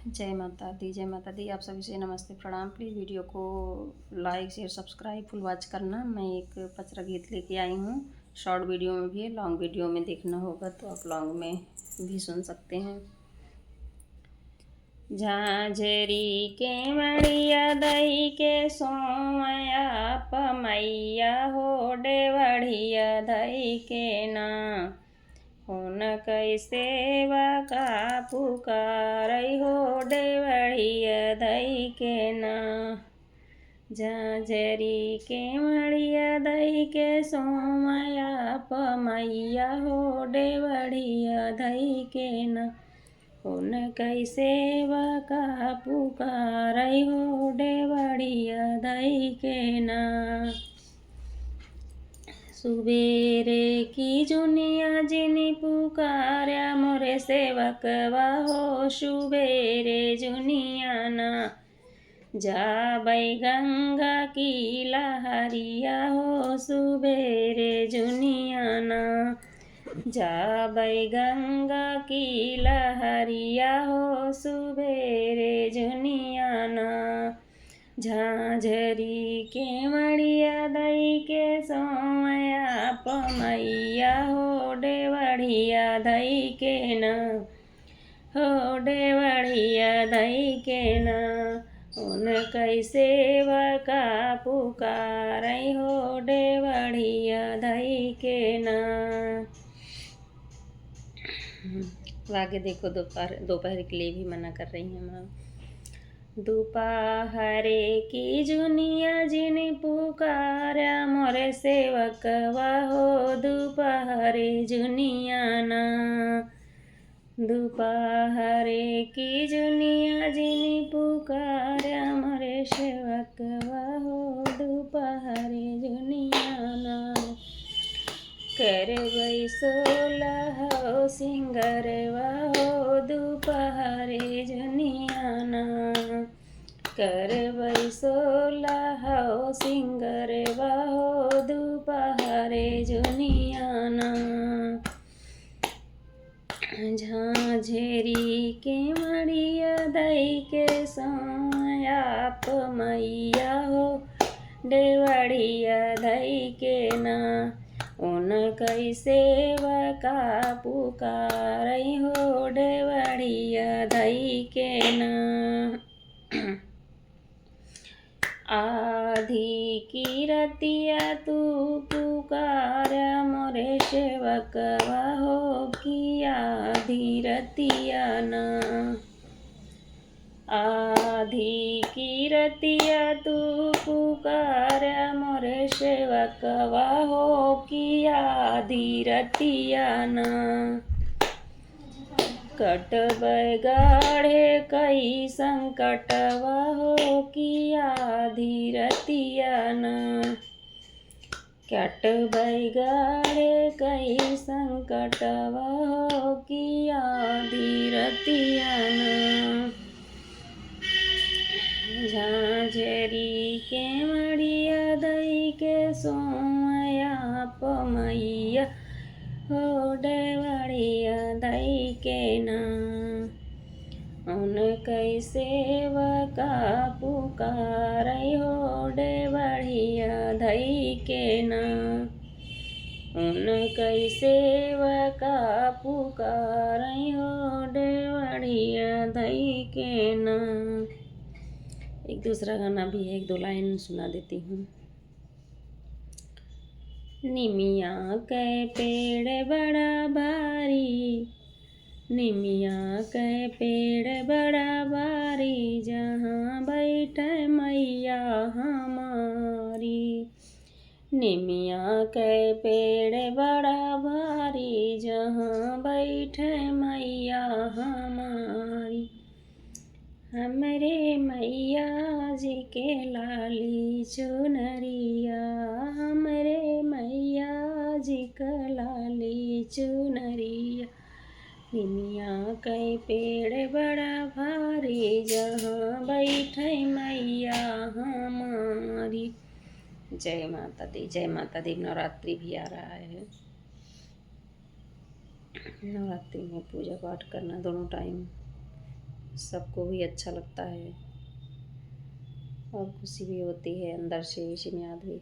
जय माता दी। आप सभी से नमस्ते प्रणाम। प्लीज़ वीडियो को like share subscribe full watch करना। मैं एक पचरा गीत लेके आई हूँ। शॉर्ट वीडियो में भी है, लॉन्ग वीडियो में देखना होगा तो आप लॉन्ग में भी सुन सकते हैं। झांझरी के मड़िया दही के सोमया पमैया हो डेवढ़िया दही के ना हुन कैसे का पुकारई हो डेवढ़िया दही के ना। झांझरी के मड़िया दही के सोमया पमैया हो डेवढ़िया दही के ना हुन कैसे का पुकारई हो डेवढ़िया दही के ना। सुबेरे की जुनिया जिनी पुकार्या मोरे सेवकवा हो सुबेरे जुनिया ना जाबै गंगा की लहरिया हो सुबेरे जुनिया ना जाबै गंगा की लहरिया हो सुबेरे जुनिया ना। झांझरी के मड़िया दही के सोमया पमैया हो डेवढ़िया दही के ना हो डेवढ़िया दही के ना उन कैसे का पुकारई हो डेवढ़िया दही के ना। आगे देखो दोपहर के लिए भी मना कर रही हैं माँ। दोपहरे की जुनिया जिन पुकारा मोरे सेवकवा हो दोपहरे जुनिया ना दोपहरे की जुनिया जिन पुकारा मोरे सेवकवा हो दोपहरे जुनिया ना करबै सोलह हो सिंगरवा हो दोपहरे जुनिया ना करबै सोलह हो सिंगरवा हो दोपहरे जुनिया ना। झांझरी के मड़िया दही के सोमया पमैया हो डेवढ़िया दही के ना उन कैसे का पुकारई हो डेवढ़िया दही के ना। आधी की रतिया तू पुकारा मोरे सेवकवा हो की आधी रतिया ना आधी की रतिया तू पुकारा मोरे सेवकवा हो की आधी रतिया ना कटबै गाढ़े कई संकटवा हो की आधी रतिया ना कटबै गाढ़े कई संकटवा हो की आधी रतिया ना। झांझरी के मड़िया दही के सोमया पमैया हो डेवढ़िया दही के ना उन कैसे का पुकारई हो डेवढ़िया दही के ना उन कैसे का पुकारई हो डेवढ़िया दही के ना। एक दूसरा गाना भी है, एक दो लाइन सुना देती हूँ। निमिया के पेड़ बड़ा भारी निमिया के पेड़ बड़ा भारी जहाँ बैठे मैया हमारी निमिया के पेड़ बड़ा भारी जहाँ बैठे मैया हमारी हमरे मैया जी के लाली चुनरिया हमरे मैया जी का लाली चुनरिया निमिया के पेड़ बड़ा भारी जहाँ बैठे मैया हमारी। जय माता दी जय माता दी। नवरात्रि भी आ रहा है, नवरात्रि में पूजा पाठ करना दोनों टाइम सबको भी अच्छा लगता है और खुशी भी होती है अंदर से, इसी में याद भी।